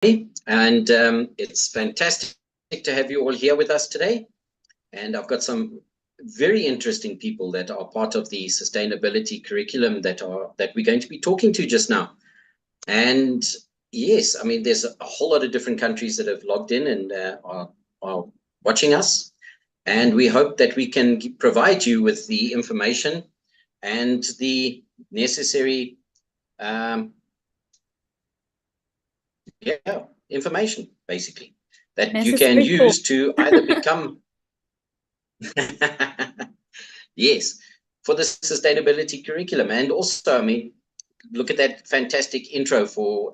and it's fantastic to have you all here with us today. And I've got some very interesting people that are part of the sustainability curriculum that we're going to be talking to just now. And yes, I mean, there's a whole lot of different countries that have logged in and are watching us. And we hope that we can provide you with the information and the necessary information, basically, that you can use to either become yes, for the sustainability curriculum. And also, I mean, look at that fantastic intro for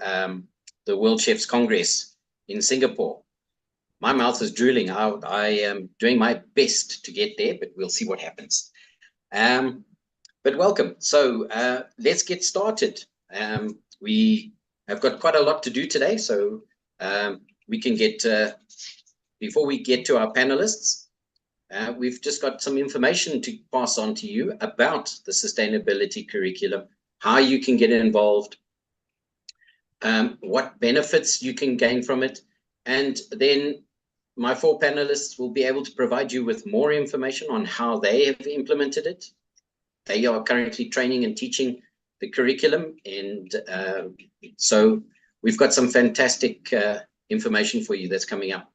the World Chefs Congress in Singapore. My mouth is drooling. I am doing my best to get there, but we'll see what happens. But welcome. So let's get started. We have got quite a lot to do today, so we can get, before we get to our panelists, we've just got some information to pass on to you about the sustainability curriculum, how you can get involved, what benefits you can gain from it, and then my four panelists will be able to provide you with more information on how they have implemented it. They are currently training and teaching the curriculum, and so we've got some fantastic information for you that's coming up.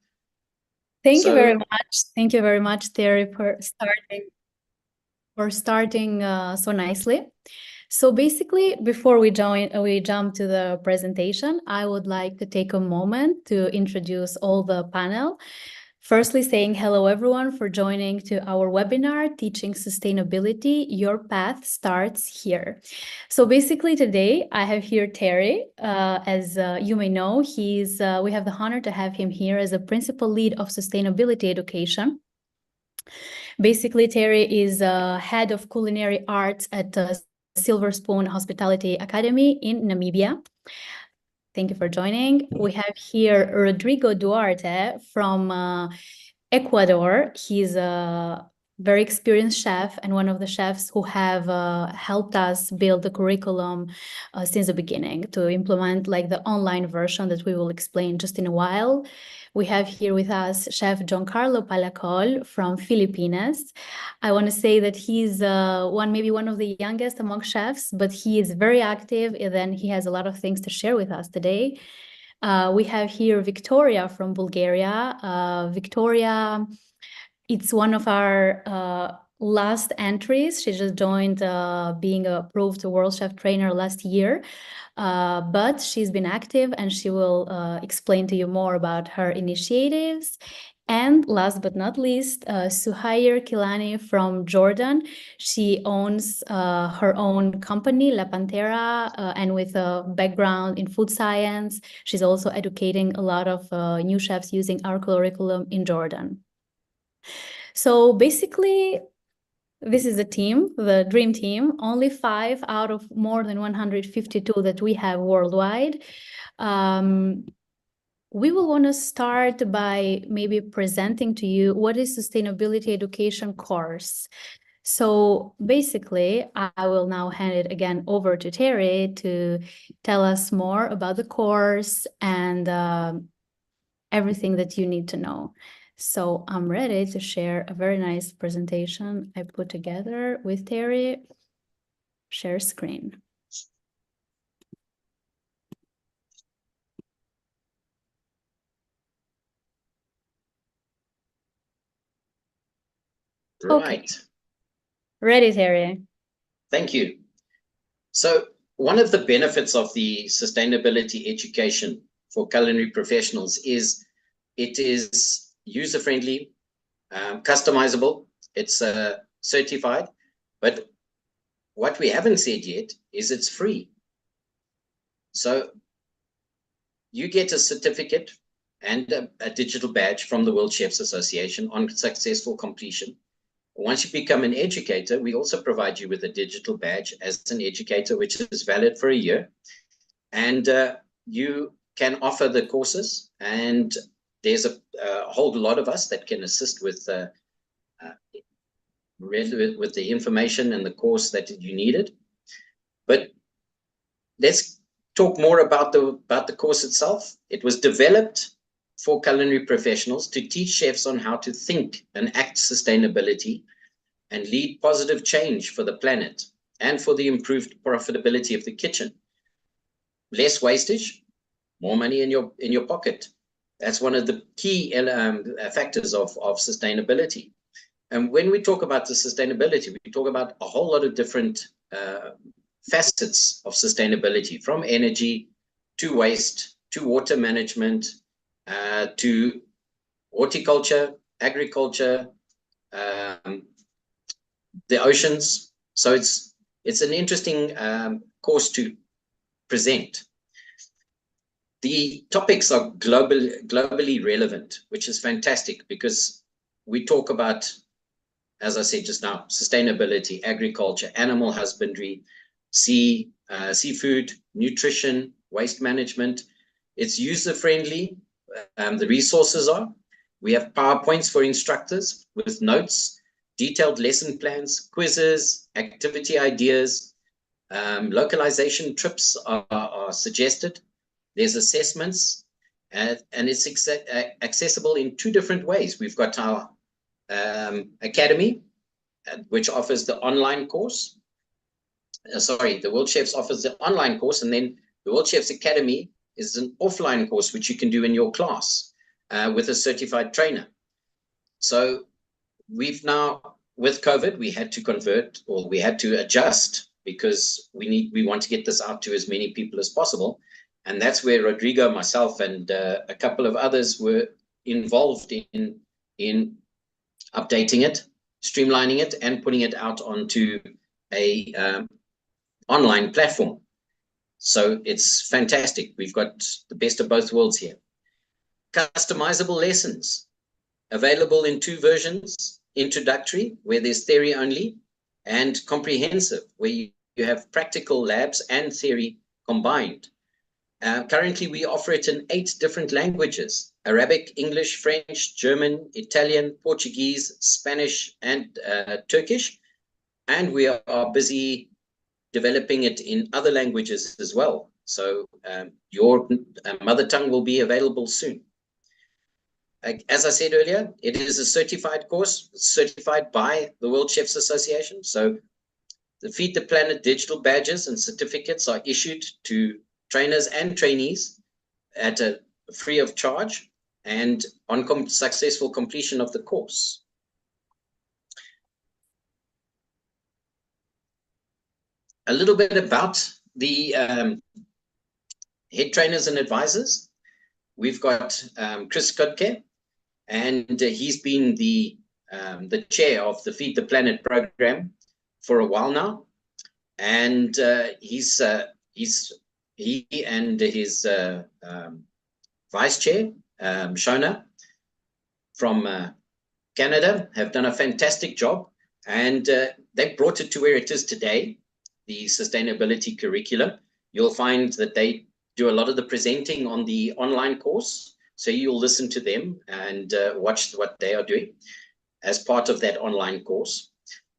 Thank you very much. Thank you very much, Terry, for starting so nicely. So basically, before we jump to the presentation, I would like to take a moment to introduce all the panel. Firstly, saying hello, everyone, for joining to our webinar, Teaching Sustainability, Your Path Starts Here. So basically today, I have here Terry. As you may know, we have the honor to have him here as a principal lead of sustainability education. Basically, Terry is head of culinary arts at Silver Spoon Hospitality Academy in Namibia. Thank you for joining. We have here Rodrigo Duarte from Ecuador. He's a very experienced chef and one of the chefs who have helped us build the curriculum since the beginning to implement like the online version that we will explain just in a while. We have here with us Chef Giancarlo Palacol from Philippines. I want to say that he's maybe one of the youngest among chefs, but he is very active, and then he has a lot of things to share with us today. We have here Victoria from Bulgaria. Victoria, it's one of our last entries. She just joined being approved World Chef Trainer last year. But she's been active, and she will explain to you more about her initiatives. And last but not least, Suhair Kilani from Jordan. She owns her own company, La Pantera, and with a background in food science. She's also educating a lot of new chefs using our curriculum in Jordan. So basically, this is a team, the dream team, only 5 out of more than 152 that we have worldwide. We will want to start by maybe presenting to you what is sustainability education course. So basically, I will now hand it again over to Terry to tell us more about the course and everything that you need to know. So I'm ready to share a very nice presentation I put together with Terry. Share screen. Right. Okay. Ready, Terry. Thank you. So one of the benefits of the sustainability education for culinary professionals is it is user-friendly, customizable, it's certified, but what we haven't said yet is it's free. So you get a certificate and a digital badge from the World Chefs Association on successful completion. Once you become an educator, we also provide you with a digital badge as an educator, which is valid for a year. And you can offer the courses, and there's a whole lot of us that can assist with the information and the course that you needed. But let's talk more about the course itself. It was developed for culinary professionals to teach chefs on how to think and act sustainability and lead positive change for the planet and for the improved profitability of the kitchen. Less wastage, more money in your pocket. That's one of the key factors of sustainability. And when we talk about the sustainability, we talk about a whole lot of different facets of sustainability, from energy to waste to water management to horticulture, agriculture, the oceans. So it's an interesting course to present. The topics are globally relevant, which is fantastic because we talk about, as I said just now, sustainability, agriculture, animal husbandry, seafood, nutrition, waste management. It's user-friendly. The resources are. We have PowerPoints for instructors with notes, detailed lesson plans, quizzes, activity ideas. Localization trips are suggested. There's assessments, and it's accessible in 2 different ways. We've got our academy, which offers the online course. The World Chefs offers the online course, and then the World Chefs Academy is an offline course which you can do in your class with a certified trainer. So we've now, with COVID, we had to convert, or we had to adjust, because we want to get this out to as many people as possible. And that's where Rodrigo, myself, and a couple of others were involved in updating it, streamlining it, and putting it out onto a online platform. So it's fantastic. We've got the best of both worlds here. Customizable lessons available in 2 versions: introductory, where there's theory only, and comprehensive, where you have practical labs and theory combined. Currently, we offer it in 8 different languages: Arabic, English, French, German, Italian, Portuguese, Spanish, and Turkish. And we are busy developing it in other languages as well. So your mother tongue will be available soon. As I said earlier, it is a certified course, certified by the World Chefs Association. So the Feed the Planet digital badges and certificates are issued to trainers and trainees at a free of charge and on successful completion of the course. A little bit about the head trainers and advisors. We've got Chris Kutke, and he's been the chair of the Feed the Planet program for a while now, and he and his vice chair, Shona, from Canada, have done a fantastic job, and they brought it to where it is today, the sustainability curriculum. You'll find that they do a lot of the presenting on the online course, so you'll listen to them and watch what they are doing as part of that online course.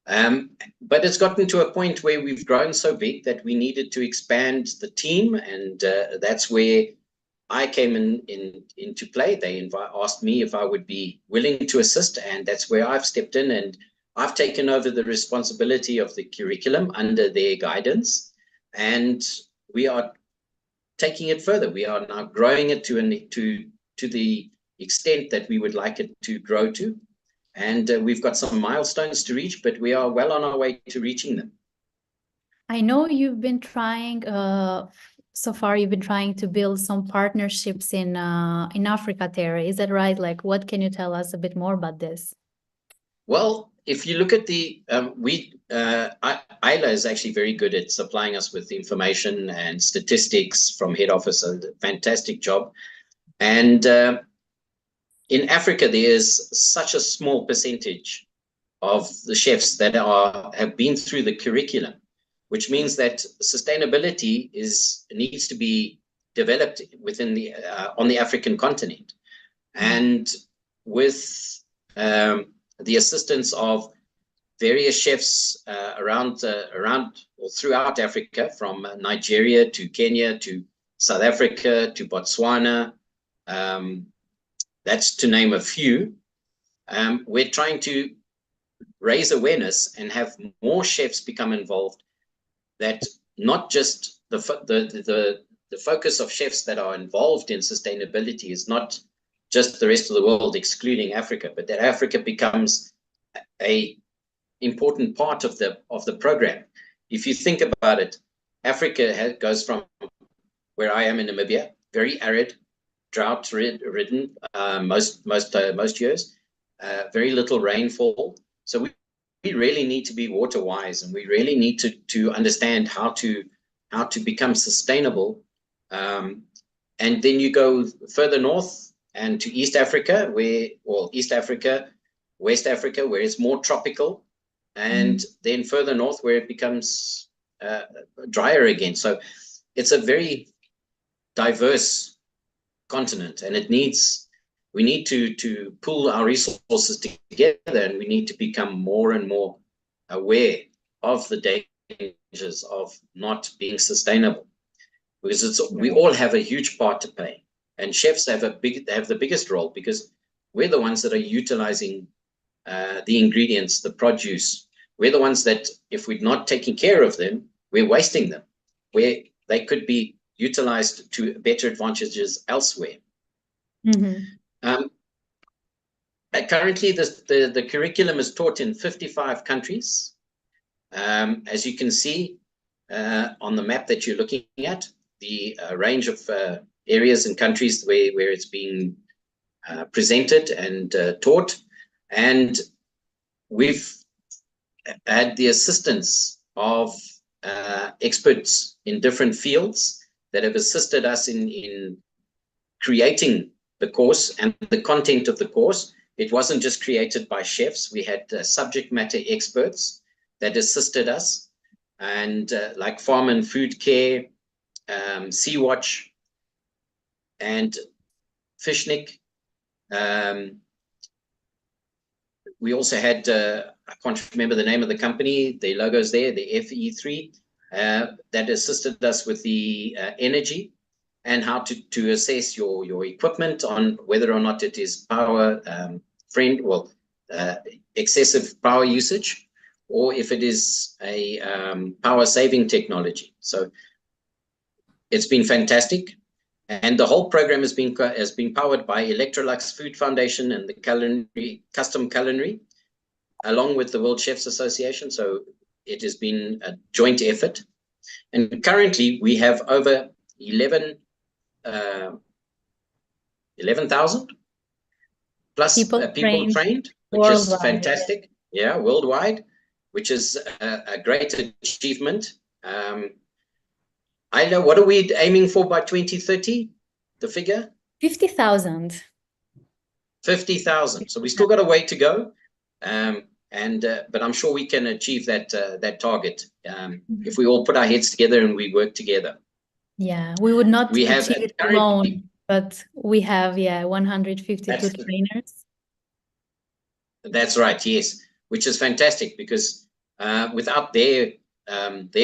But it's gotten to a point where we've grown so big that we needed to expand the team, and that's where I came into play. They asked me if I would be willing to assist, and that's where I've stepped in, and I've taken over the responsibility of the curriculum under their guidance, and we are taking it further. We are now growing it to the extent that we would like it to grow to. And we've got some milestones to reach, but we are well on our way to reaching them. I know you've been trying, so far you've been trying to build some partnerships in Africa, Terry. Is that right? Like, what can you tell us a bit more about this? Well, if you look at the, Isla is actually very good at supplying us with information and statistics from head office. A fantastic job. And in Africa, there is such a small percentage of the chefs that have been through the curriculum, which means that sustainability needs to be developed within on the African continent. And with the assistance of various chefs around or throughout Africa, from Nigeria to Kenya to South Africa to Botswana. That's to name a few. We're trying to raise awareness and have more chefs become involved. That not just the focus of chefs that are involved in sustainability is not just the rest of the world excluding Africa, but that Africa becomes a important part of the program. If you think about it, Africa goes from where I am in Namibia, very arid, drought-ridden most years, very little rainfall. So we really need to be water wise, and we really need to understand how to become sustainable. And then you go further north and to East Africa, West Africa, where it's more tropical, and then further north where it becomes drier again. So it's a very diverse continent, and we need to pool our resources together, and we need to become more and more aware of the dangers of not being sustainable, because we all have a huge part to play, and chefs have the biggest role, because we're the ones that are utilizing the ingredients, the produce. We're the ones that, if we're not taking care of them, we're wasting them, where they could be utilized to better advantages elsewhere. Currently, the curriculum is taught in 55 countries. As you can see on the map that you're looking at, the range of areas and countries where it's being presented and taught. And we've had the assistance of experts in different fields that have assisted us in creating the course and the content of the course. It wasn't just created by chefs. We had subject matter experts that assisted us, and like Farm and Food Care, Sea Watch, and Fishnik. We also had, I can't remember the name of the company, the logo's there, the FE3, that assisted us with the energy and how to assess your equipment on whether or not it is power excessive power usage, or if it is a power saving technology. So it's been fantastic. And the whole program has been powered by Electrolux Food Foundation and the Custom Culinary, along with the World Chefs Association. So it has been a joint effort. And currently we have over 11,000 plus people trained, which is fantastic. Yeah, worldwide, which is a great achievement. I know, what are we aiming for by 2030? The figure? 50,000. 50,000. So we still got a way to go, but I'm sure we can achieve that target if we all put our heads together and we work together. Yeah, we would not achieve it alone, but we have 152 trainers. That's right. Yes, which is fantastic, because without their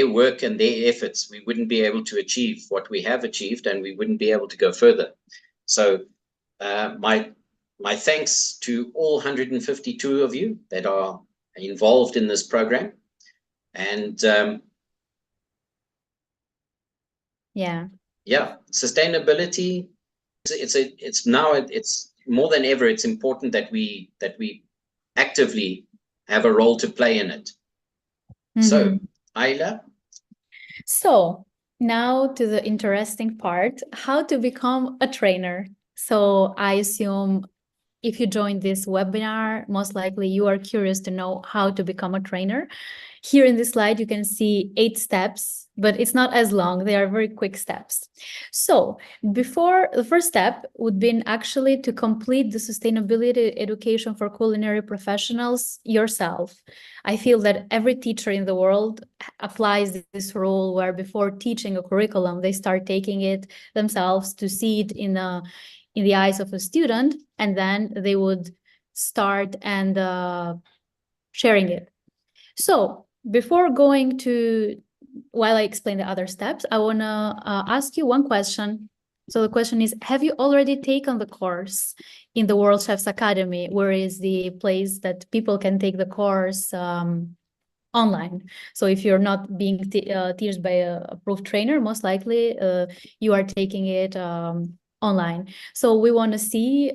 work and their efforts, we wouldn't be able to achieve what we have achieved, and we wouldn't be able to go further. So my thanks to all 152 of you that are involved in this program. And sustainability, it's more than ever, it's important that we actively have a role to play in it. So Ayla? So now to the interesting part, how to become a trainer. So I assume if you joined this webinar, most likely you are curious to know how to become a trainer. Here in this slide, you can see 8 steps, but it's not as long. They are very quick steps. So before, the first step would be actually to complete the sustainability education for culinary professionals yourself. I feel that every teacher in the world applies this rule, where before teaching a curriculum, they start taking it themselves to see it in the eyes of a student, and then they would start and sharing it. So before going to, while I explain the other steps, I want to ask you one question. So the question is, have you already taken the course in the World Chefs Academy, where is the place that people can take the course online? So if you're not being taught by a approved trainer, most likely you are taking it online. So we want to see,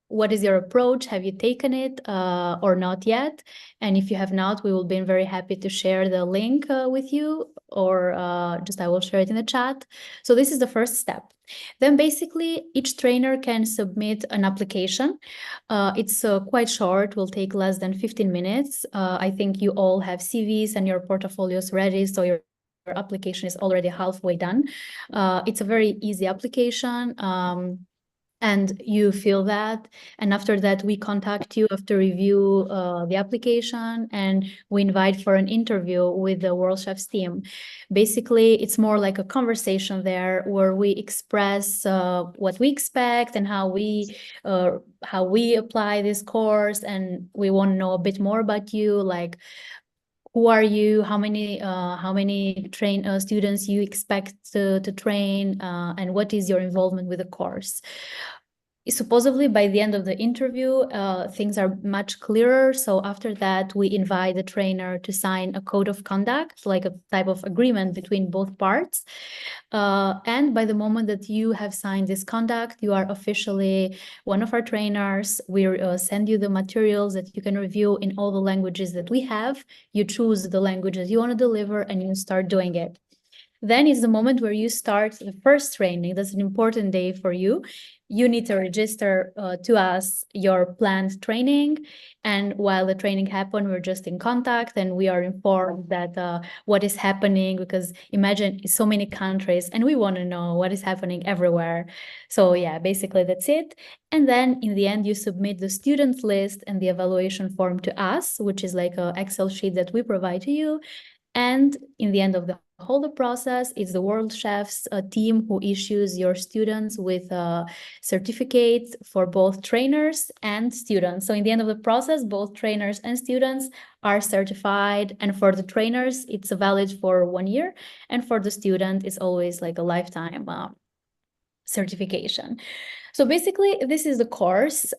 what is your approach? Have you taken it or not yet? And if you have not, we will be very happy to share the link with you, or just I will share it in the chat. So this is the first step. Then basically each trainer can submit an application. It's quite short, will take less than 15 minutes. I think you all have CVs and your portfolios ready, so your application is already halfway done. It's a very easy application. And you feel that, and after that we contact you after review the application, and we invite for an interview with the World Chefs team. Basically it's more like a conversation there, where we express what we expect and how we apply this course, and we want to know a bit more about you, like who are you, how many students you expect to train, and what is your involvement with the course. Supposedly by the end of the interview, things are much clearer. So after that, we invite the trainer to sign a code of conduct, like a type of agreement between both parts. And by the moment that you have signed this conduct, you are officially one of our trainers. We send you the materials that you can review in all the languages that we have. You choose the languages you want to deliver, and you start doing it. Then is the moment where you start the first training. That's an important day for you. You need to register to us your planned training. And while the training happens, we're just in contact and we are informed that what is happening, because imagine so many countries and we want to know what is happening everywhere. So yeah, basically that's it. And then in the end, you submit the student list and the evaluation form to us, which is like an Excel sheet that we provide to you. And in the end of the whole process, it's the World Chefs team who issues your students with certificates for both trainers and students. So in the end of the process, both trainers and students are certified. And for the trainers, it's valid for 1 year. And for the student, it's always like a lifetime certification. So basically, this is the course.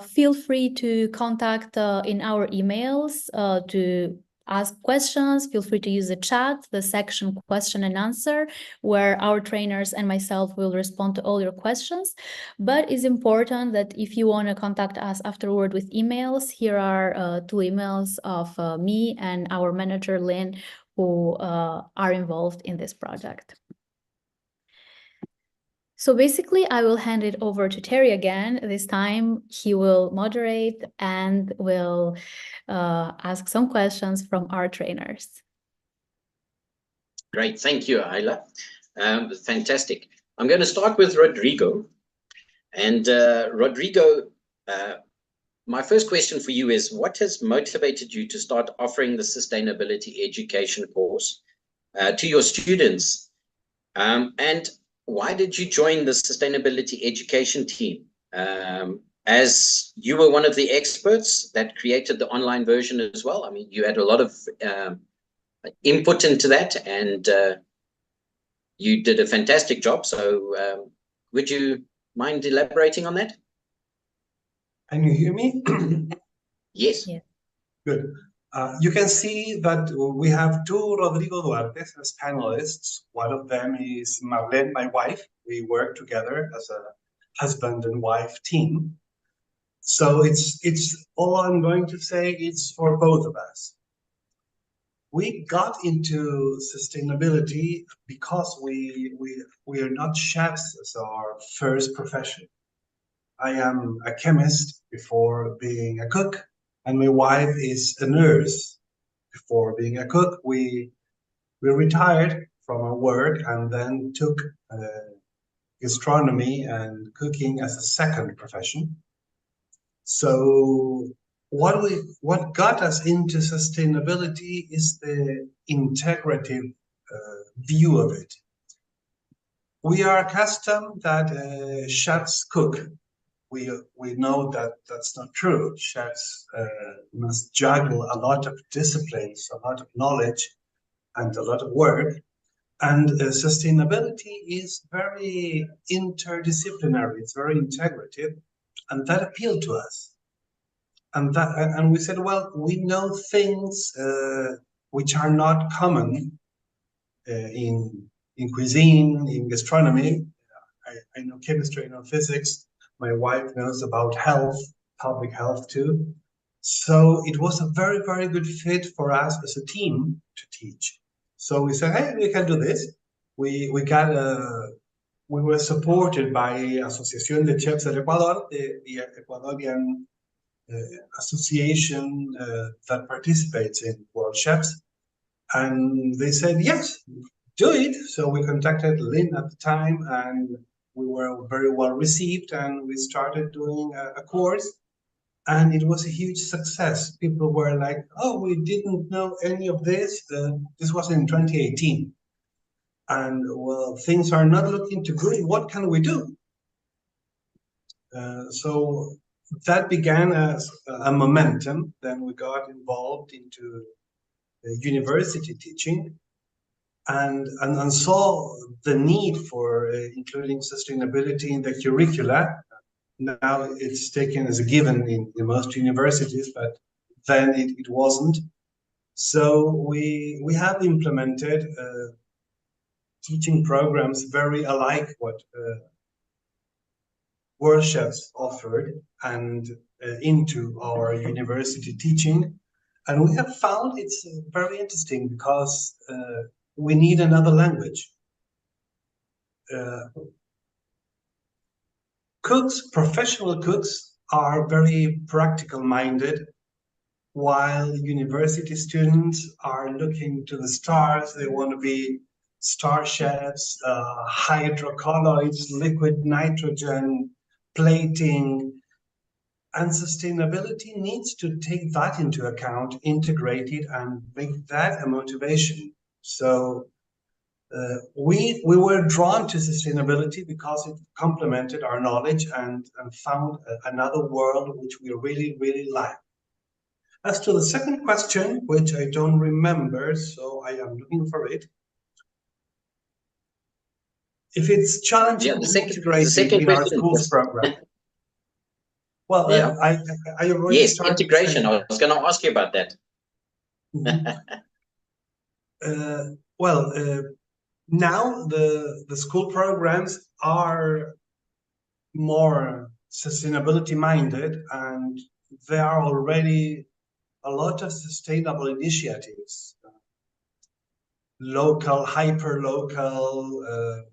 Feel free to contact in our emails to ask questions. Feel free to use the chat, the section question and answer, where our trainers and myself will respond to all your questions. But it's important that if you want to contact us afterward with emails, here are 2 emails of me and our manager, Lynn, who are involved in this project. So basically, I will hand it over to Terry again. This time, he will moderate and will ask some questions from our trainers. Great, thank you, Ayla. Fantastic. I'm going to start with Rodrigo. And Rodrigo, my first question for you is, what has motivated you to start offering the sustainability education course to your students? And why did you join the sustainability education team? As you were one of the experts that created the online version as well. I mean, you had a lot of input into that, and you did a fantastic job. So would you mind elaborating on that? Can you hear me? Yes. Yeah. Good. You can see that we have 2 Rodrigo Duartes as panelists. One of them is Marlene, my wife. We work together as a husband and wife team. So it's all I'm going to say, it's for both of us. We got into sustainability because we are not chefs as our first profession. I am a chemist before being a cook, and my wife is a nurse. Before being a cook, we retired from our work and then took gastronomy and cooking as a second profession. So what got us into sustainability is the integrative view of it. We are accustomed that chefs cook, we know that that's not true. Chefs must juggle a lot of disciplines, a lot of knowledge, and a lot of work. And sustainability is very interdisciplinary. It's very integrative, and that appealed to us. And we said, well, we know things which are not common in cuisine, in gastronomy. I know chemistry, I know physics. My wife knows about health, public health too. So it was a very, very good fit for us as a team to teach. So we said, hey, we can do this. We were supported by Asociación de Chefs del Ecuador, the Ecuadorian association that participates in World Chefs. And they said, yes, do it. So we contacted Lynn at the time, and we were very well received, and we started doing a course, and it was a huge success. People were like, oh, we didn't know any of this. This was in 2018. And well, things are not looking too good. What can we do? So that began as a momentum. Then we got involved into university teaching, and saw the need for including sustainability in the curricula. Now it's taken as a given in most universities, but then it wasn't. So we have implemented teaching programs very alike what World Chefs offered and into our university teaching. And we have found it's very interesting because we need another language. Cooks, professional cooks, are very practical minded, while university students are looking to the stars. They want to be star chefs, hydrocolloids, liquid nitrogen, plating, and sustainability needs to take that into account, integrate it, and make that a motivation. So we were drawn to sustainability because it complemented our knowledge and found another world which we really, really like. As to the second question, which I don't remember, so I am looking for it. If it's challenging to integrate it in our schools program. Well, yeah. I already yes, started integration. I was going to ask you about that. Now the school programs are more sustainability minded, and there are already a lot of sustainable initiatives, local, hyper-local,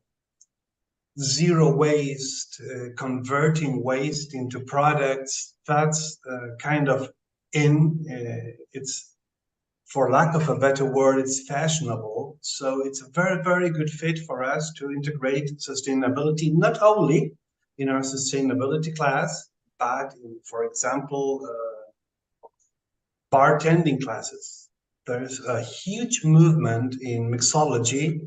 zero waste, converting waste into products. That's kind of it's, for lack of a better word, it's fashionable. So it's a very, very good fit for us to integrate sustainability, not only in our sustainability class, but in, for example, bartending classes. There's a huge movement in mixology.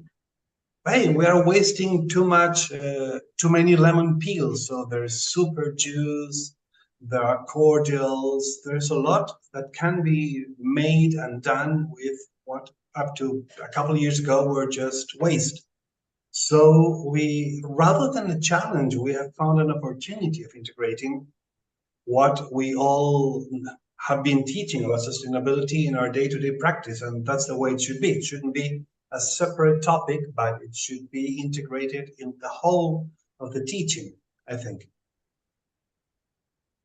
Hey, we are wasting too many lemon peels. So there's super juice, there are cordials, there's a lot that can be made and done with what up to a couple of years ago were just waste. So we, rather than a challenge, we have found an opportunity of integrating what we all have been teaching about sustainability in our day-to-day practice, and that's the way it should be. It shouldn't be a separate topic, but it should be integrated in the whole of the teaching, I think.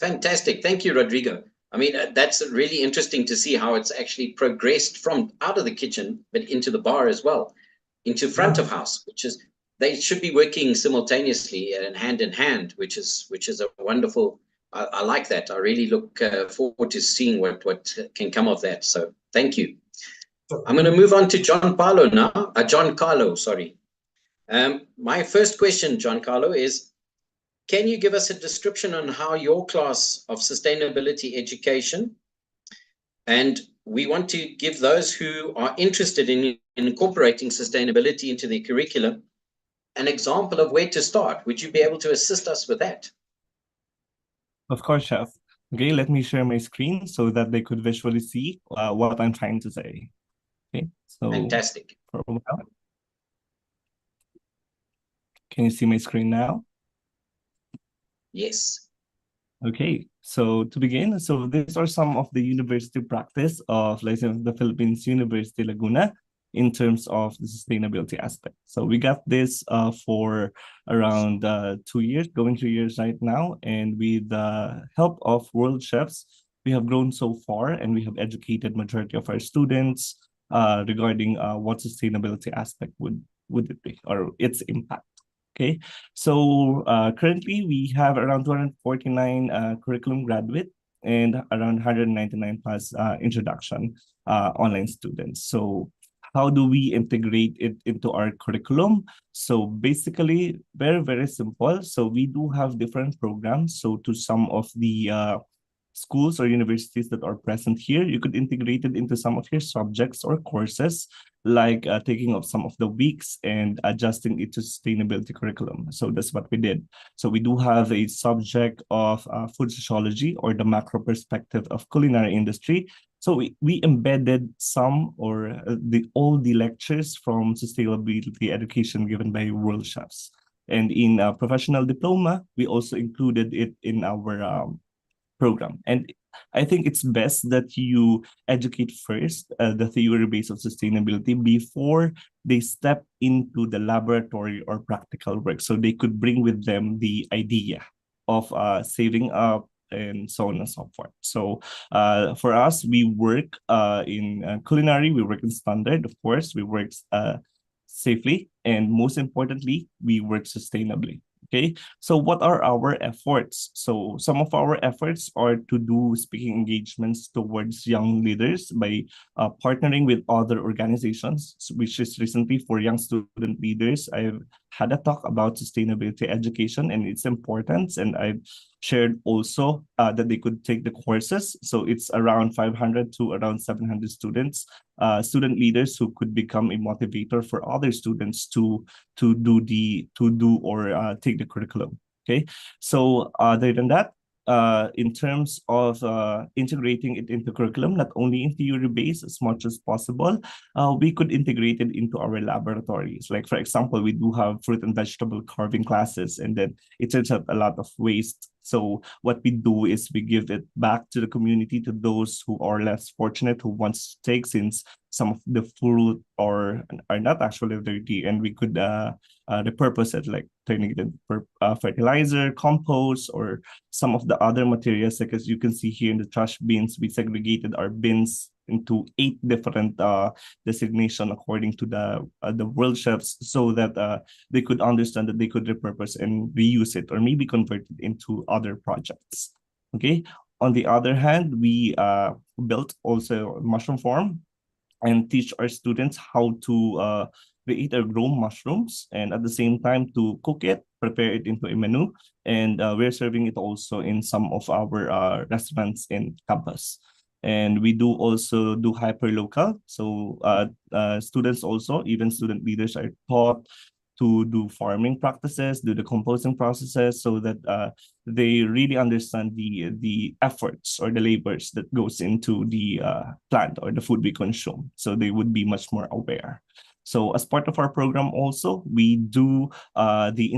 Fantastic. Thank you, Rodrigo. I mean, that's really interesting to see how it's actually progressed from out of the kitchen, but into the bar as well, into front of house, which is, they should be working simultaneously and hand in hand, which is a wonderful, I like that. I really look forward to seeing what can come of that. So thank you. I'm going to move on to Giancarlo now. Giancarlo, sorry. My first question, Giancarlo, is, can you give us a description on how your class of sustainability education, and we want to give those who are interested in incorporating sustainability into their curriculum an example of where to start? Would you be able to assist us with that? Of course, Chef. Okay, let me share my screen so that they could visually see what I'm trying to say. Okay, so Fantastic. for a while. Can you see my screen now? Yes. Okay, so to begin, so these are some of the university practice of the Philippines University Laguna in terms of the sustainability aspect. So we got this for around 2 years, going 2 years right now. And with the help of World Chefs, we have grown so far and we have educated majority of our students regarding what sustainability aspect would it be or its impact. Okay, so currently we have around 249 curriculum graduate and around 199 plus introduction online students. So how do we integrate it into our curriculum? So basically, very, very simple. So we do have different programs. So to some of the schools or universities that are present here, you could integrate it into some of your subjects or courses, like taking up some of the weeks and adjusting it to sustainability curriculum. So that's what we did. So we do have a subject of food sociology or the macro perspective of culinary industry. So we embedded some or all the lectures from sustainability education given by World Chefs. And in professional diploma, we also included it in our program. And I think it's best that you educate first the theory base of sustainability before they step into the laboratory or practical work. So they could bring with them the idea of saving up and so on and so forth. So for us, we work in culinary, we work in standard, of course, we work safely, and most importantly, we work sustainably. Okay, so what are our efforts? So some of our efforts are to do speaking engagements towards young leaders by partnering with other organizations, which is recently for young student leaders. I've had a talk about sustainability education and its importance, and I've shared also that they could take the courses. So it's around 500 to around 700 students, student leaders who could become a motivator for other students to do or take the curriculum. Okay, so other than that, in terms of integrating it into curriculum, not only in theory based as much as possible, we could integrate it into our laboratories. Like for example, we do have fruit and vegetable carving classes, and then it turns out a lot of waste. So what we do is we give it back to the community, to those who are less fortunate, who wants to take, since some of the fruit are not actually dirty, and we could repurpose it, like turning it into fertilizer, compost, or some of the other materials. Like as you can see here in the trash bins, we segregated our bins into 8 different designation according to the World Chefs, so that they could understand that they could repurpose and reuse it or maybe convert it into other projects. Okay. On the other hand, we built also a mushroom farm and teach our students how to create or grow mushrooms, and at the same time to cook it, prepare it into a menu, and we're serving it also in some of our restaurants in campus. And we do also do hyper local. So students also, even student leaders, are taught to do farming practices, do the composting processes, so that they really understand the efforts or the labors that goes into the plant or the food we consume. So they would be much more aware. So as part of our program also, we do the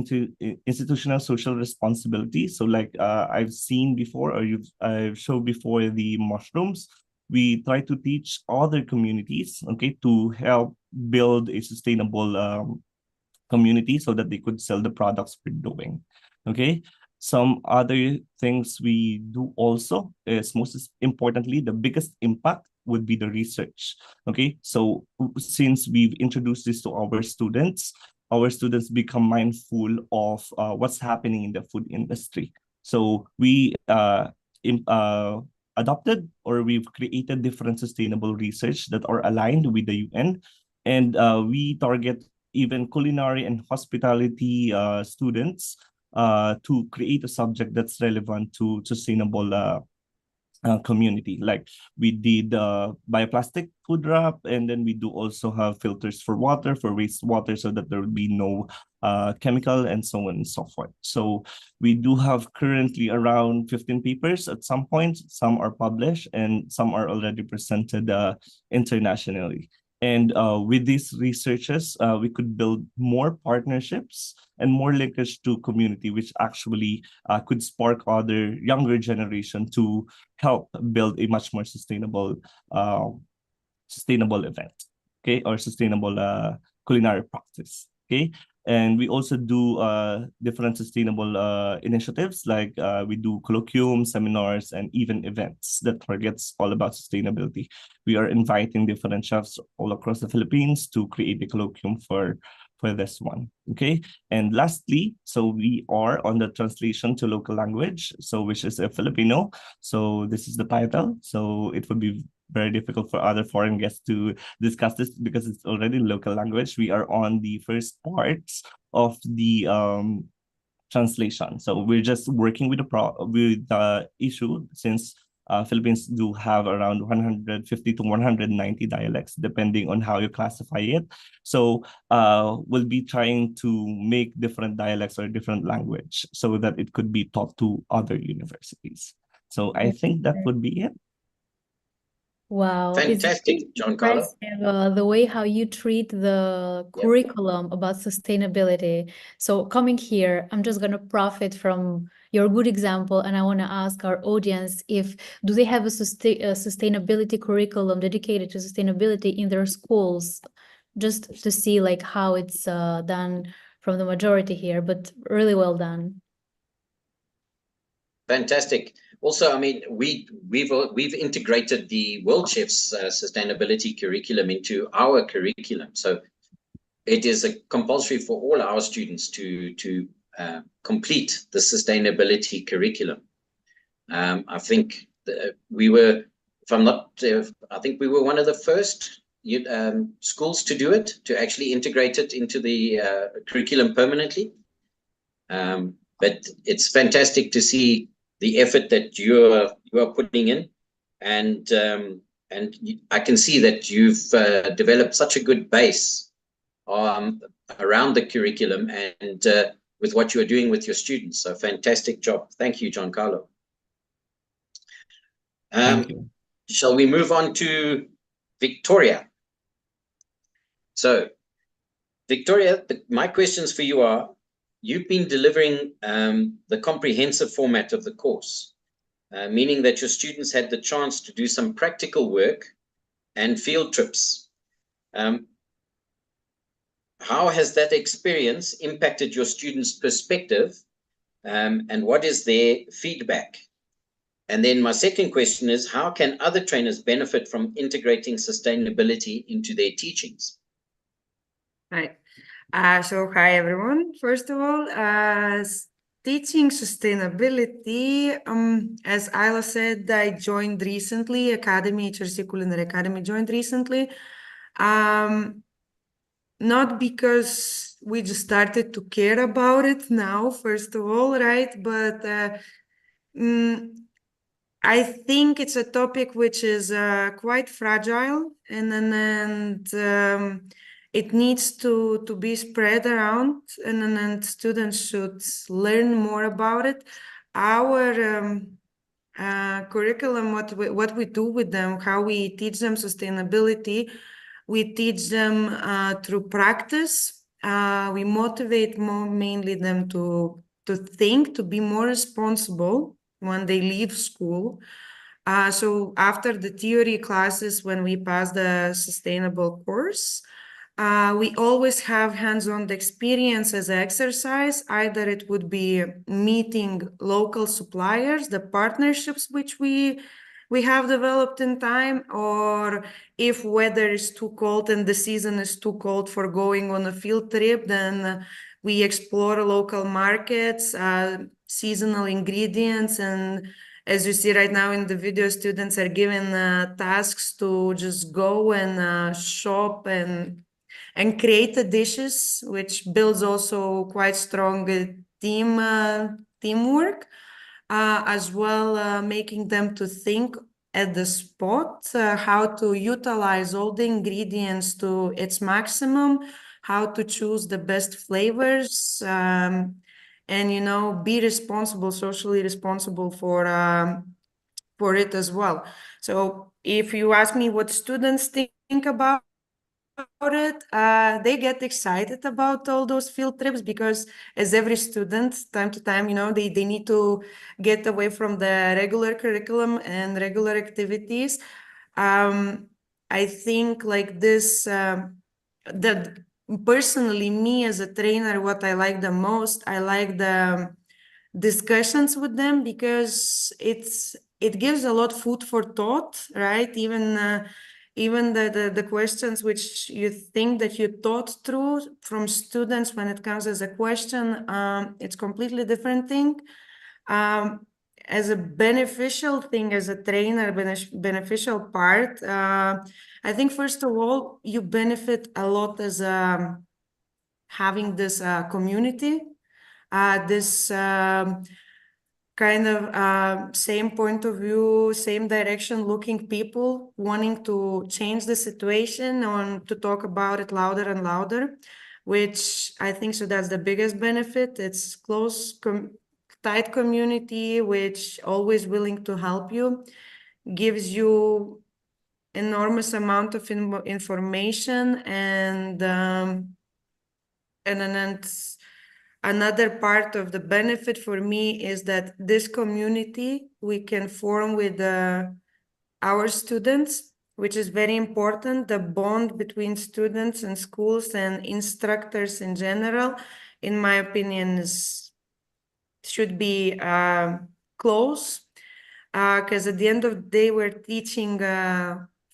institutional social responsibility. So like I've seen before, or I've showed before the mushrooms, we try to teach other communities, okay, to help build a sustainable community so that they could sell the products we're doing. Okay. Some other things we do also is, most importantly, the biggest impact would be the research. Okay. So since we've introduced this to our students become mindful of what's happening in the food industry. So we adopted, or we've created different sustainable research that are aligned with the UN. And we target even culinary and hospitality students to create a subject that's relevant to sustainable community. Like we did bioplastic food wrap, and then we do also have filters for water, for wastewater, so that there will be no chemical and so on and so forth. So we do have currently around 15 papers at some point. Some are published and some are already presented internationally. And with these researches, we could build more partnerships and more linkage to community, which actually could spark other younger generation to help build a much more sustainable event, okay, or sustainable culinary practice, okay. And we also do different sustainable initiatives, like we do colloquium, seminars, and even events that targets all about sustainability. We are inviting different chefs all across the Philippines to create a colloquium for this one, okay. And lastly, so we are on the translation to local language, so which is a Filipino. So this is the title. So it would be very difficult for other foreign guests to discuss this because it's already local language. We are on the first parts of the translation. So we're just working with the issue, since Philippines do have around 150 to 190 dialects, depending on how you classify it. So we'll be trying to make different dialects or different language so that it could be taught to other universities. So I think that would be it. Wow, it's Fantastic, really Giancarlo. impressive, the way how you treat the Yep. curriculum about sustainability. So coming here, I'm just gonna profit from your good example, and I want to ask our audience if do they have a sustainability curriculum dedicated to sustainability in their schools, just to see like how it's done from the majority here, but really well done. Fantastic. Also, I mean, we've integrated the World Chef's sustainability curriculum into our curriculum. So it is a compulsory for all our students to complete the sustainability curriculum. I think we were, if I'm not, I think we were one of the first schools to do it, to actually integrate it into the curriculum permanently. But it's fantastic to see the effort that you are putting in, and I can see that you've developed such a good base around the curriculum and with what you are doing with your students. So fantastic job. Thank you, Giancarlo. Thank you. Shall we move on to Victoria? So Victoria, my questions for you are, you've been delivering the comprehensive format of the course, meaning that your students had the chance to do some practical work and field trips. How has that experience impacted your students' perspective, and what is their feedback? And then my second question is, how can other trainers benefit from integrating sustainability into their teachings? Right. So hi everyone. First of all, teaching sustainability, as Ayla said, I joined recently, HRC Culinary Academy joined recently. Not because we just started to care about it now, first of all, right? But I think it's a topic which is quite fragile, and it needs to be spread around, and students should learn more about it. Our curriculum, what we do with them, how we teach them sustainability, we teach them through practice. We motivate mainly them to think, to be more responsible when they leave school. So after the theory classes, when we pass the sustainable course, we always have hands-on experience as an exercise. Either it would be meeting local suppliers, the partnerships which we have developed in time, or if weather is too cold and the season is too cold for going on a field trip, then we explore local markets, seasonal ingredients, and as you see right now in the video, students are given tasks to just go and shop and create the dishes, which builds also quite strong teamwork. as well making them to think at the spot, how to utilize all the ingredients to its maximum, how to choose the best flavors, and, you know, be responsible, socially responsible for it as well. So if you ask me what students think about it, they get excited about all those field trips, because as every student, time to time, you know, they need to get away from the regular curriculum and regular activities. I think like this, that personally, me as a trainer, what I like the most, I like the discussions with them, because it gives a lot food for thought, right? Even the questions which you think that you thought through from students, when it comes as a question, it's completely different thing. As a beneficial thing, as a trainer, beneficial part, I think first of all, you benefit a lot as having this community, this kind of same point of view, same direction looking people wanting to change the situation and to talk about it louder and louder, which I think so that's the biggest benefit. It's close, tight community, which always willing to help you, gives you enormous amount of information, and then another part of the benefit for me is that this community we can form with our students, which is very important. The bond between students and schools and instructors in general, in my opinion, should be close, because at the end of the day, we're teaching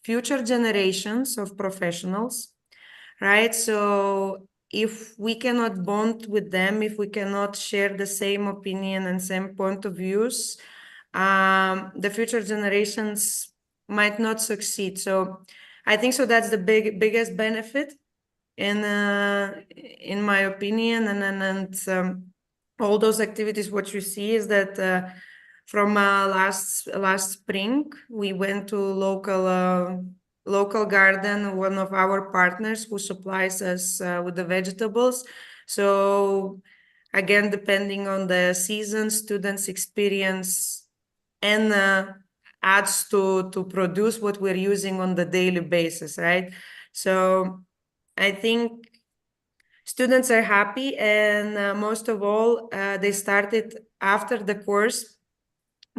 future generations of professionals, right? So if we cannot bond with them, if we cannot share the same opinion and same point of views, the future generations might not succeed. So I think so that's the biggest benefit in my opinion. And all those activities, what you see is that from last spring, we went to local garden, one of our partners who supplies us with the vegetables. So again, depending on the season, students experience and adds to produce what we're using on the daily basis, right? So I think students are happy, and most of all, they started after the course,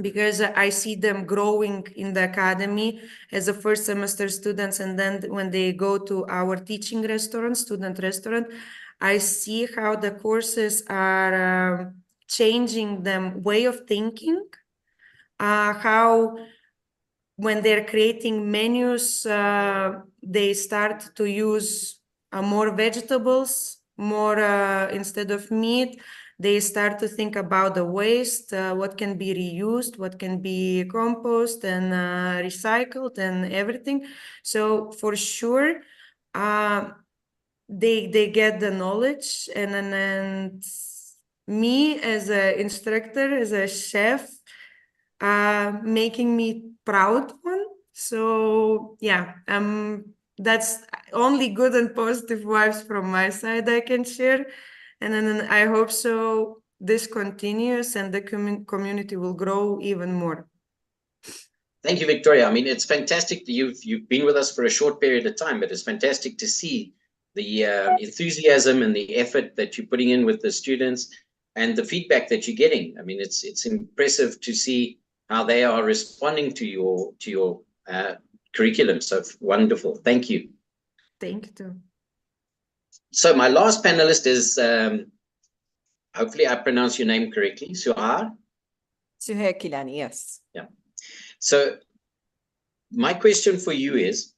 because I see them growing in the academy as a first semester students, and then when they go to our teaching restaurant, student restaurant, I see how the courses are changing them way of thinking, how when they're creating menus, they start to use more vegetables, more instead of meat. They start to think about the waste, what can be reused, what can be compost and recycled and everything. So for sure, they get the knowledge, and me as an instructor, as a chef, making me proud one. So yeah, that's only good and positive vibes from my side I can share. And then I hope so this continues and the community will grow even more. Thank you, Victoria. I mean, it's fantastic that you've been with us for a short period of time, but it's fantastic to see the enthusiasm and the effort that you're putting in with the students and the feedback that you're getting. I mean, it's impressive to see how they are responding to your curriculum. So wonderful. Thank you. Thank you too. So my last panelist is, hopefully I pronounce your name correctly, Suhar. Suhar Kilani, yes. Yeah. So my question for you is,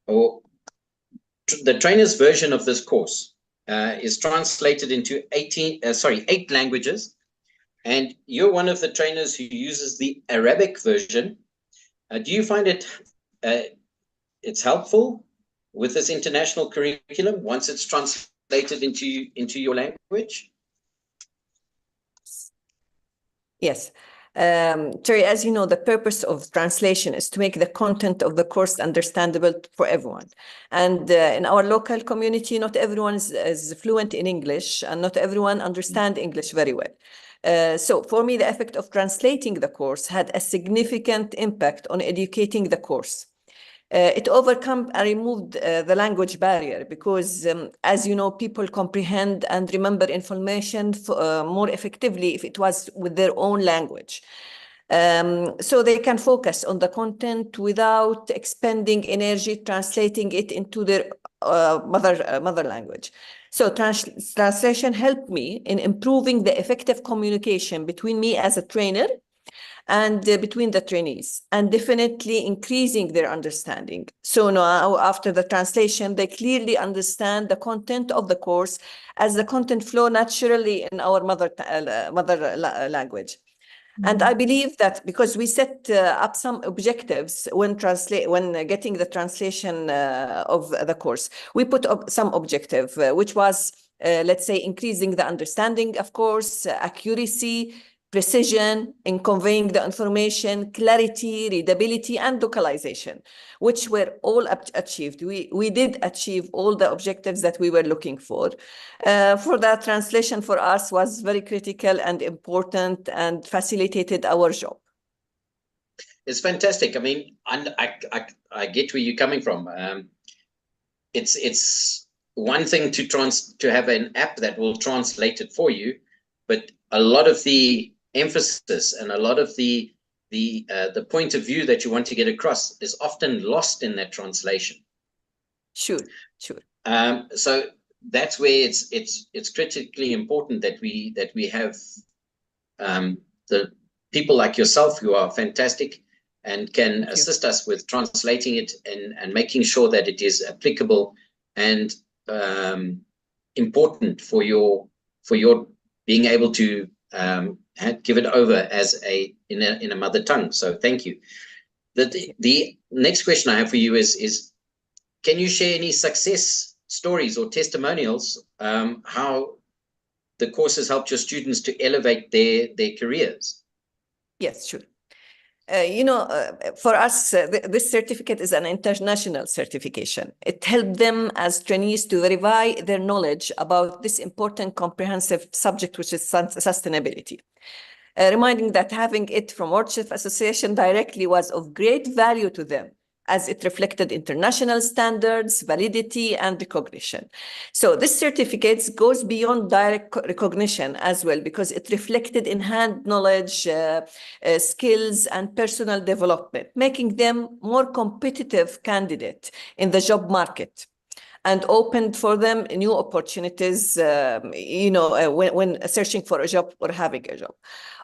the trainer's version of this course is translated into 8 languages, and you're one of the trainers who uses the Arabic version. Do you find it's helpful with this international curriculum once it's translated into your language? Yes. Terry, as you know, the purpose of translation is to make the content of the course understandable for everyone. And in our local community, not everyone is fluent in English, and not everyone understands English very well. So for me, the effect of translating the course had a significant impact on educating the course. It overcome and removed the language barrier because, as you know, people comprehend and remember information more effectively if it was with their own language. So they can focus on the content without expending energy translating it into their mother language. So translation helped me in improving the effective communication between me as a trainer and between the trainees, and definitely increasing their understanding. So now, after the translation, they clearly understand the content of the course as the content flow naturally in our mother language. And I believe that because we set up some objectives when getting the translation of the course, we put up some objective, which was, let's say, increasing the understanding, of course, accuracy, precision in conveying the information, clarity, readability, and localization, which were all achieved. We did achieve all the objectives that we were looking for. For that, translation for us was very critical and important and facilitated our job. It's fantastic. I mean, I get where you're coming from. It's one thing to have an app that will translate it for you, but a lot of the emphasis and a lot of the point of view that you want to get across is often lost in that translation. Sure. So that's where it's critically important that we have the people like yourself who are fantastic and can assist us with translating it and making sure that it is applicable and important for your being able to give it over as in a mother tongue. So thank you. The next question I have for you is can you share any success stories or testimonials how the course has helped your students to elevate their careers? Yes, sure. For us, this certificate is an international certification. It helped them as trainees to verify their knowledge about this important comprehensive subject, which is sustainability. Reminding that having it from World Chef Association directly was of great value to them, as it reflected international standards, validity, and recognition. So this certificate goes beyond direct recognition as well, because it reflected in-hand knowledge, skills, and personal development, making them more competitive candidate in the job market, and opened for them new opportunities, when searching for a job or having a job.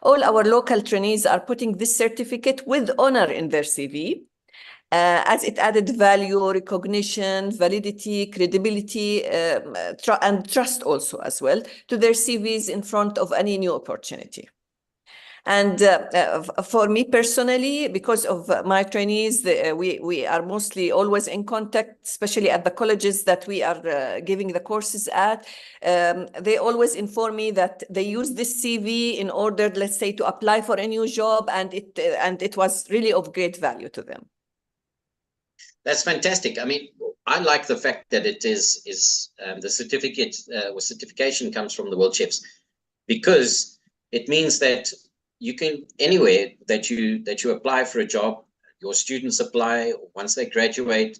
All our local trainees are putting this certificate with honor in their CV, as it added value, recognition, validity, credibility, and trust also as well to their CVs in front of any new opportunity. And for me personally, because of my trainees, we are mostly always in contact, especially at the colleges that we are giving the courses at. They always inform me that they use this CV in order, let's say, to apply for a new job, and it was really of great value to them. That's fantastic. I mean, I like the fact that it is the certificate or certification comes from the World Chefs, because it means that you can anywhere that you apply for a job, your students apply, once they graduate,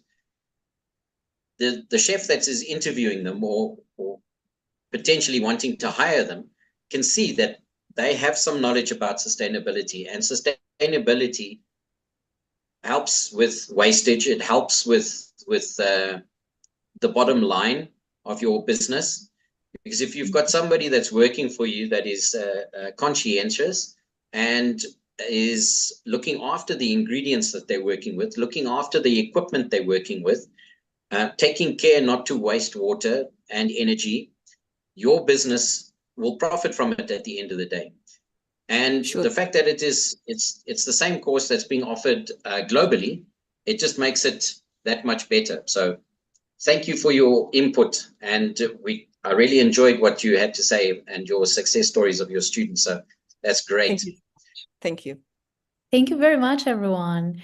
the chef that is interviewing them or potentially wanting to hire them can see that they have some knowledge about sustainability, and sustainability helps with wastage. It helps with the bottom line of your business, because if you've got somebody that's working for you that is conscientious and is looking after the ingredients that they're working with, looking after the equipment they're working with, taking care not to waste water and energy, your business will profit from it at the end of the day. And the fact that it's the same course that's being offered globally, it just makes it that much better. So thank you for your input, and I really enjoyed what you had to say and your success stories of your students. So that's great. Thank you. Thank you very much, everyone.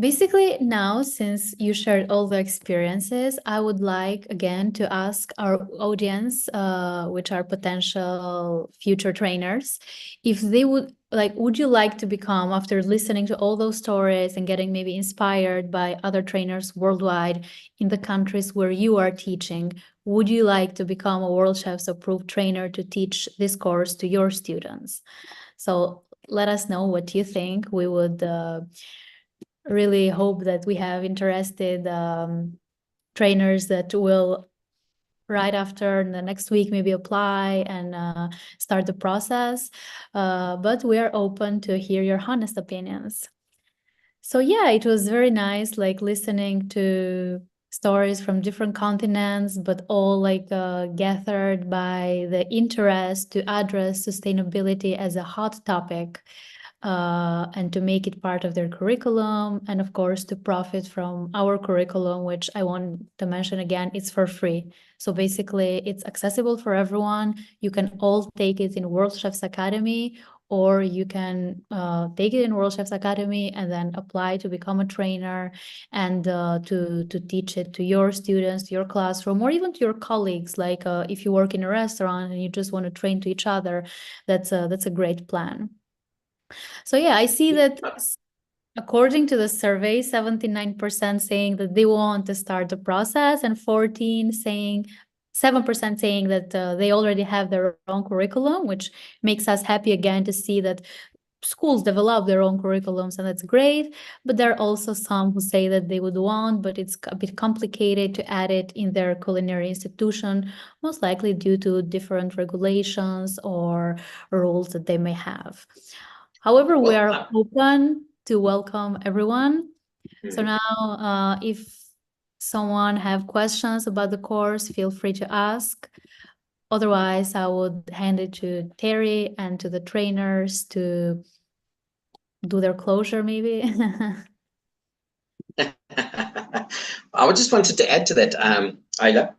Basically, now, since you shared all the experiences, I would like again to ask our audience, which are potential future trainers, if they would you like to become, after listening to all those stories and getting maybe inspired by other trainers worldwide in the countries where you are teaching, would you like to become a World Chefs approved trainer to teach this course to your students? So let us know what you think. We would really hope that we have interested trainers that will right after the next week maybe apply and start the process. But we are open to hear your honest opinions. So yeah, it was very nice listening to stories from different continents, but all gathered by the interest to address sustainability as a hot topic. And to make it part of their curriculum, and of course to profit from our curriculum, which I want to mention again, it's for free. So basically it's accessible for everyone. You can all take it in World Chefs Academy, or you can take it in World Chefs Academy and then apply to become a trainer and to teach it to your students, to your classroom, or even to your colleagues. Like if you work in a restaurant and you just want to train to each other, that's a great plan. So yeah, I see that according to the survey, 79% saying that they want to start the process, and 7% saying that they already have their own curriculum, which makes us happy again to see that schools develop their own curriculums, and that's great. But there are also some who say that they would want, but it's a bit complicated to add it in their culinary institution, most likely due to different regulations or rules that they may have. However, we are open to welcome everyone. So now, if someone have questions about the course, feel free to ask. Otherwise, I would hand it to Terry and to the trainers to do their closure, maybe. I just wanted to add to that, Ayla.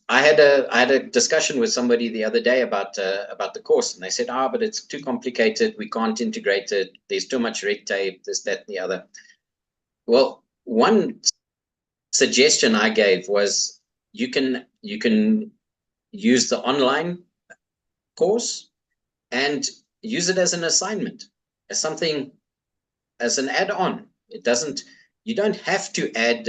I had a discussion with somebody the other day about the course, and they said, but it's too complicated. We can't integrate it. There's too much red tape, this, that, and the other. Well, one suggestion I gave was you can use the online course and use it as an assignment, as something, as an add-on. You don't have to add,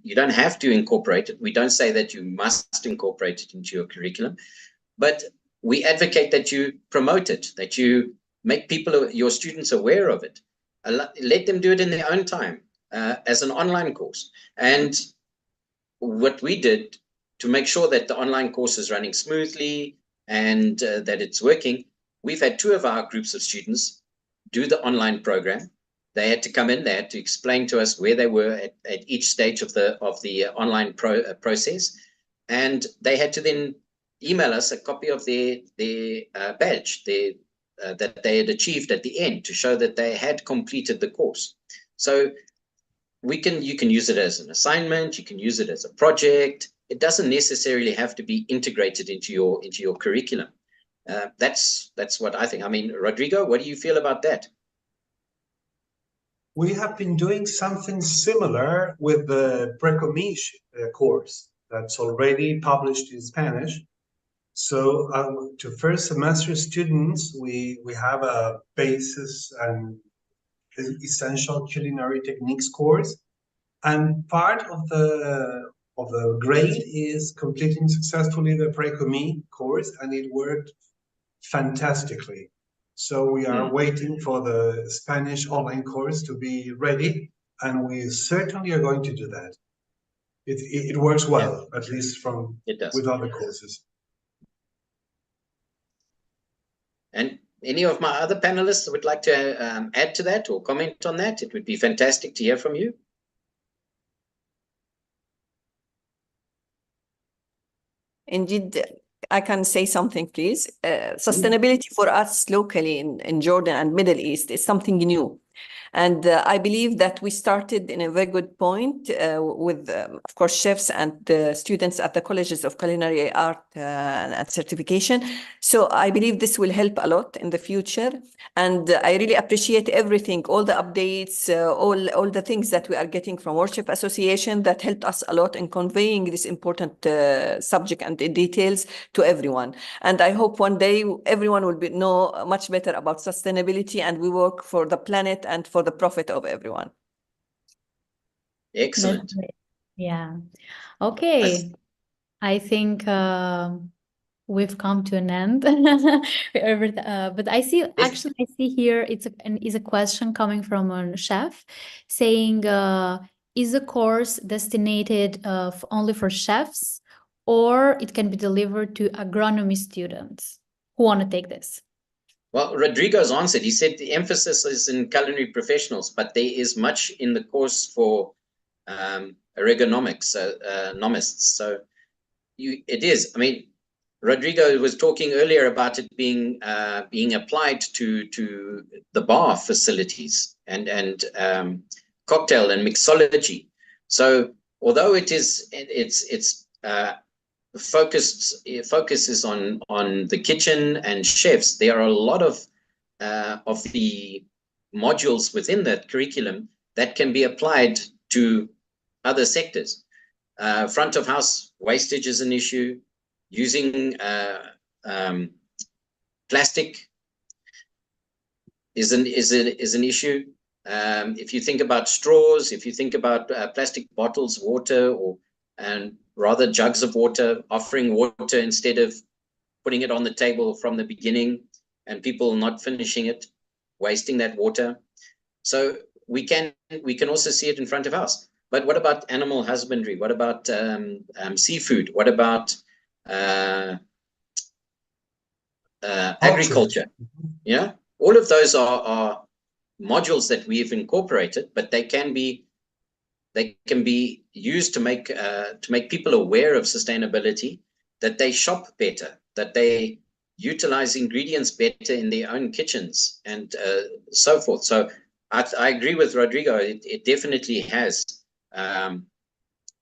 you don't have to incorporate it. We don't say that you must incorporate it into your curriculum, but we advocate that you promote it, that you make people, your students, aware of it. Let them do it in their own time as an online course. And what we did to make sure that the online course is running smoothly and that it's working, we've had 2 of our groups of students do the online program. They had to come in, they had to explain to us where they were at each stage of the online process. And they had to then email us a copy of their badge that they had achieved at the end to show that they had completed the course. So you can use it as an assignment, you can use it as a project. It doesn't necessarily have to be integrated into your curriculum. That's what I think. I mean, Rodrigo, what do you feel about that? We have been doing something similar with the Precommish course that's already published in Spanish. So to first semester students, we have a basis and essential culinary techniques course, and part of the grade is completing successfully the Precommish course, and it worked fantastically. So we are waiting for the Spanish online course to be ready, and we certainly are going to do that. It works well, at least with other courses. And any of my other panelists would like to add to that or comment on that? It would be fantastic to hear from you. Indeed, I can say something, please. Sustainability for us locally in Jordan and Middle East is something new. And I believe that we started in a very good point with, of course, chefs and students at the colleges of culinary art and certification. So I believe this will help a lot in the future. And I really appreciate everything, all the updates, all the things that we are getting from World Chef Association that helped us a lot in conveying this important subject and the details to everyone. And I hope one day everyone will know much better about sustainability, and we work for the planet and for the profit of everyone. Excellent. Yeah. Okay. I think we've come to an end. But I see, actually, I see here is a question coming from a chef saying, is the course destined only for chefs, or it can be delivered to agronomy students who want to take this? Well, Rodrigo's answered. He said the emphasis is in culinary professionals, but there is much in the course for ergonomics, nomists. So it is. I mean, Rodrigo was talking earlier about it being applied to the bar facilities and cocktail and mixology. So although it's focuses on the kitchen and chefs, there are a lot of the modules within that curriculum that can be applied to other sectors. Front of house wastage is an issue. Using plastic is an issue. If you think about straws, if you think about plastic bottles, water, and rather jugs of water, offering water instead of putting it on the table from the beginning, and people not finishing it, wasting that water. So we can also see it in front of house. But what about animal husbandry? What about seafood? What about agriculture? Yeah, all of those are modules that we've incorporated, but they can be used to make people aware of sustainability, that they shop better, that they utilize ingredients better in their own kitchens, and so forth. So I agree with Rodrigo. It definitely has a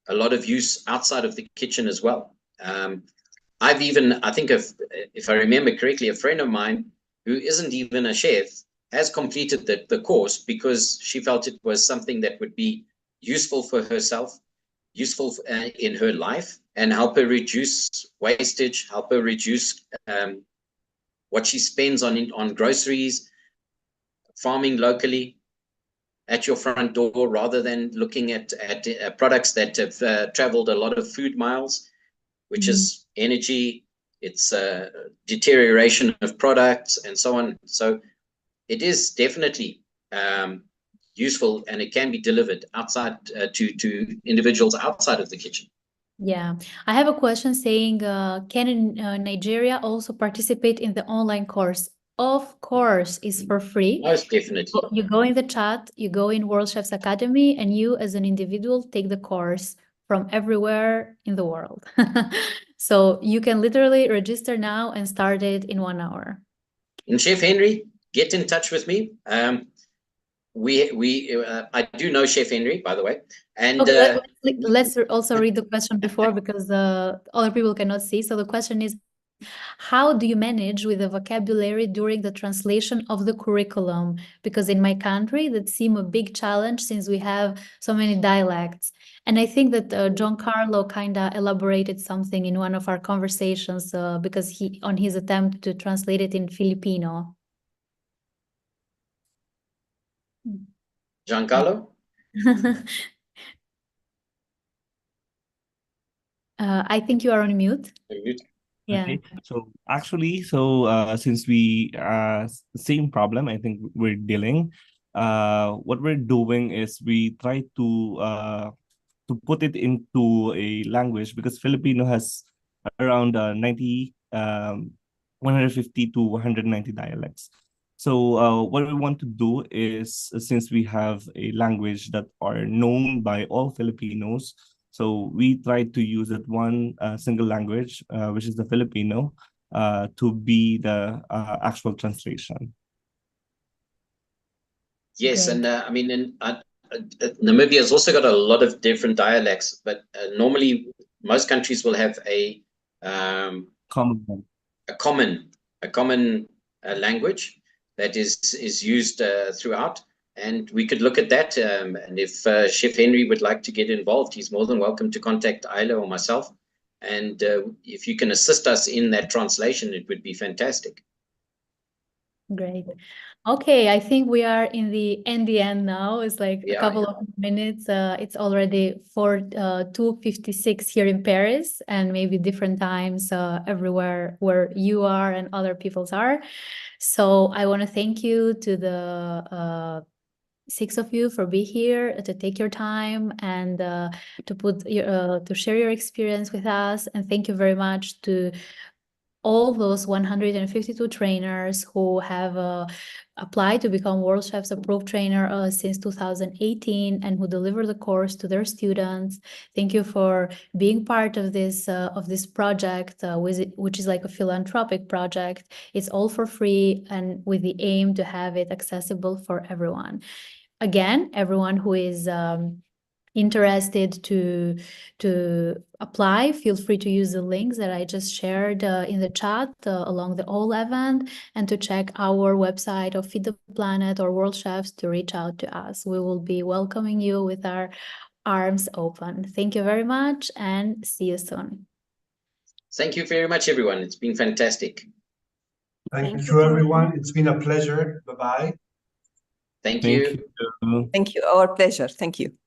lot of use outside of the kitchen as well. I've even, I think if I remember correctly, a friend of mine who isn't even a chef has completed the course because she felt it was something that would be useful for herself, useful in her life, and help her reduce wastage, help her reduce what she spends on groceries, farming locally at your front door, rather than looking at products that have traveled a lot of food miles, which is energy, it's deterioration of products, and so on. So it is definitely useful, and it can be delivered outside to individuals outside of the kitchen. Yeah, I have a question saying, can Nigeria also participate in the online course? Of course, it's for free. Most definitely. You go in the chat, you go in World Chefs Academy, and you as an individual take the course from everywhere in the world. So you can literally register now and start it in 1 hour. And Chef Henry, get in touch with me. I do know Chef Henry, by the way. And okay, let's also read the question before, because other people cannot see. So the question is, how do you manage with the vocabulary during the translation of the curriculum? Because in my country, that seems a big challenge since we have so many dialects. And I think that Giancarlo kind of elaborated something in one of our conversations because on his attempt to translate it in Filipino. Giancarlo? I think you are on mute. Yeah. Okay. So actually, since we same problem, I think we're dealing. What we're doing is we try to put it into a language, because Filipino has around 150 to 190 dialects. So what we want to do is, since we have a language that are known by all Filipinos, so we try to use that one single language, which is the Filipino, to be the actual translation. Yes, Great. and I mean, Namibia has also got a lot of different dialects, but normally most countries will have a Common. common language that is used throughout, and we could look at that. And if Chef Henry would like to get involved, he's more than welcome to contact Isla or myself. And if you can assist us in that translation, it would be fantastic. Great. Okay, I think we are in the end now. It's like a Yeah, couple of minutes. It's already 2:56 here in Paris, and maybe different times everywhere where you are and other people's are. So I want to thank you to the 6 of you for being here, to take your time and to share your experience with us. And thank you very much to all those 152 trainers who have applied to become World Chefs Approved Trainer since 2018 and who deliver the course to their students. Thank you for being part of this project, which is like a philanthropic project. It's all for free and with the aim to have it accessible for everyone. Again, everyone who is interested to apply, feel free to use the links that I just shared in the chat along the whole event, and to check our website of Feed the Planet or World Chefs to reach out to us. We will be welcoming you with our arms open. Thank you very much and see you soon. Thank you very much, everyone. It's been fantastic. Thank you, everyone. It's been a pleasure. Bye-bye. Thank you. Thank you. Thank you. Our pleasure. Thank you.